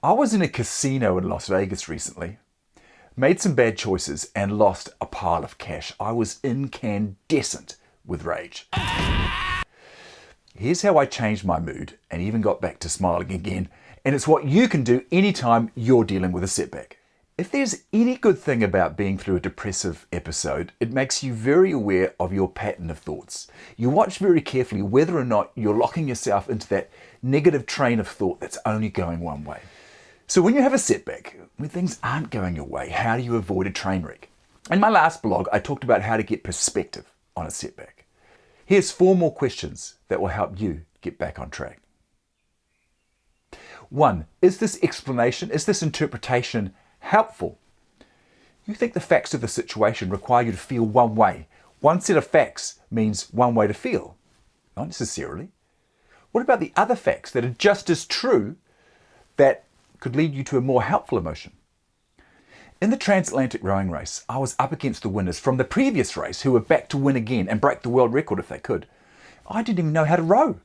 I was in a casino in Las Vegas recently, made some bad choices and lost a pile of cash. I was incandescent with rage. Here's how I changed my mood and even got back to smiling again. And it's what you can do anytime you're dealing with a setback. If there's any good thing about being through a depressive episode, it makes you very aware of your pattern of thoughts. You watch very carefully whether or not you're locking yourself into that negative train of thought that's only going one way. So when you have a setback, when things aren't going your way, how do you avoid a train wreck? In my last blog, I talked about how to get perspective on a setback. Here's 4 more questions that will help you get back on track. 1. Is this explanation, is this interpretation helpful? You think the facts of the situation require you to feel one way. One set of facts means one way to feel. Not necessarily. What about the other facts that are just as true that could lead you to a more helpful emotion? In the transatlantic rowing race, I was up against the winners from the previous race who were back to win again and break the world record if they could. I didn't even know how to row.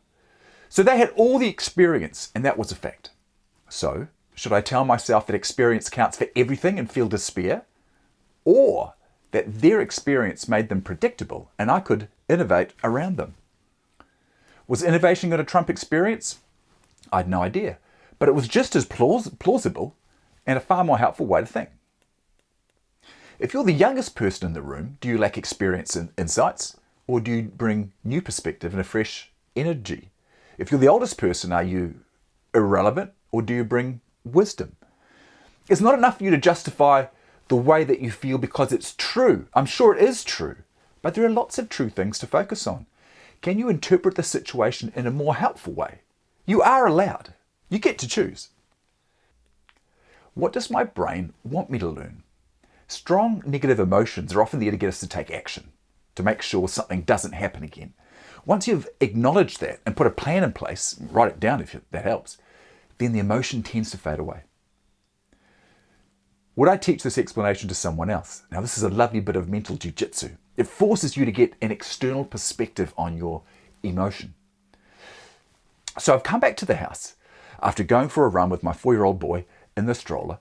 So they had all the experience, and that was a fact. So, should I tell myself that experience counts for everything and feel despair? Or that their experience made them predictable and I could innovate around them? Was innovation going to trump experience? I had no idea. But it was just as plausible and a far more helpful way to think. If you're the youngest person in the room, do you lack experience and insights? Or do you bring new perspective and a fresh energy? If you're the oldest person, are you irrelevant or do you bring wisdom? It's not enough for you to justify the way that you feel because it's true. I'm sure it is true, but there are lots of true things to focus on. Can you interpret the situation in a more helpful way? You are allowed. You get to choose. What does my brain want me to learn? Strong negative emotions are often there to get us to take action, to make sure something doesn't happen again. Once you've acknowledged that and put a plan in place, write it down if that helps, then the emotion tends to fade away. Would I teach this explanation to someone else? Now, this is a lovely bit of mental jiu-jitsu. It forces you to get an external perspective on your emotion. So I've come back to the house after going for a run with my 4-year-old boy in the stroller,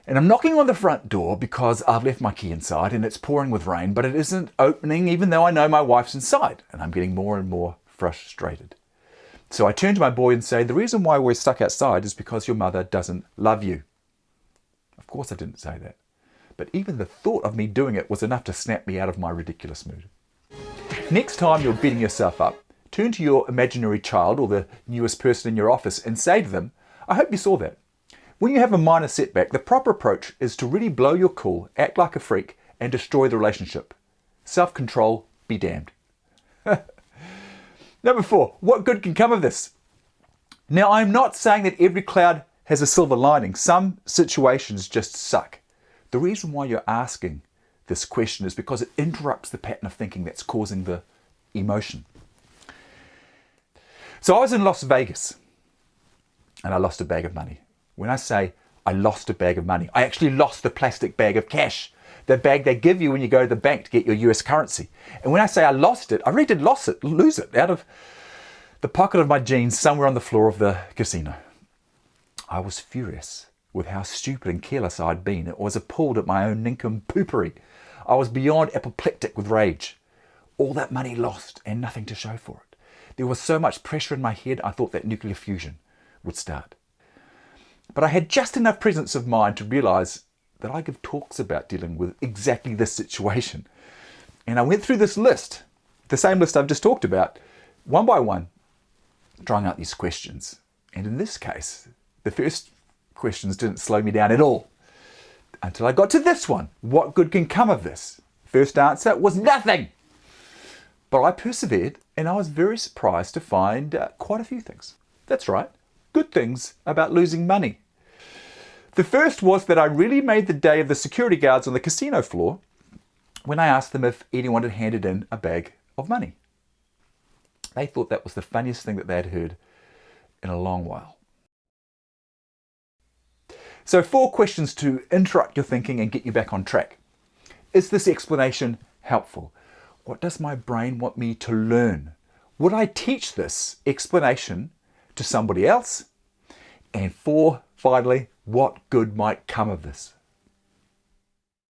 and I'm knocking on the front door because I've left my key inside and it's pouring with rain, but it isn't opening even though I know my wife's inside, and I'm getting more and more frustrated. So I turn to my boy and say, the reason why we're stuck outside is because your mother doesn't love you. Of course I didn't say that, but even the thought of me doing it was enough to snap me out of my ridiculous mood. Next time you're beating yourself up, turn to your imaginary child or the newest person in your office and say to them, I hope you saw that. When you have a minor setback, the proper approach is to really blow your cool, act like a freak, and destroy the relationship. Self-control, be damned. Number 4, what good can come of this? Now, I'm not saying that every cloud has a silver lining. Some situations just suck. The reason why you're asking this question is because it interrupts the pattern of thinking that's causing the emotion. So I was in Las Vegas and I lost a bag of money. When I say I lost a bag of money, I actually lost the plastic bag of cash, the bag they give you when you go to the bank to get your US currency. And when I say I lost it, I really did lose it out of the pocket of my jeans somewhere on the floor of the casino. I was furious with how stupid and careless I'd been. I was appalled at my own nincompoopery. I was beyond apoplectic with rage. All that money lost and nothing to show for it. There was so much pressure in my head, I thought that nuclear fusion would start. But I had just enough presence of mind to realize that I give talks about dealing with exactly this situation. And I went through this list, the same list I've just talked about, one by one, drawing out these questions. And in this case, the first questions didn't slow me down at all. Until I got to this one. What good can come of this? First answer was nothing. But I persevered and I was very surprised to find quite a few things. That's right, good things about losing money. The first was that I really made the day of the security guards on the casino floor when I asked them if anyone had handed in a bag of money. They thought that was the funniest thing that they had heard in a long while. So 4 questions to interrupt your thinking and get you back on track. Is this explanation helpful? What does my brain want me to learn? Would I teach this explanation to somebody else? And 4 Finally, what good might come of this?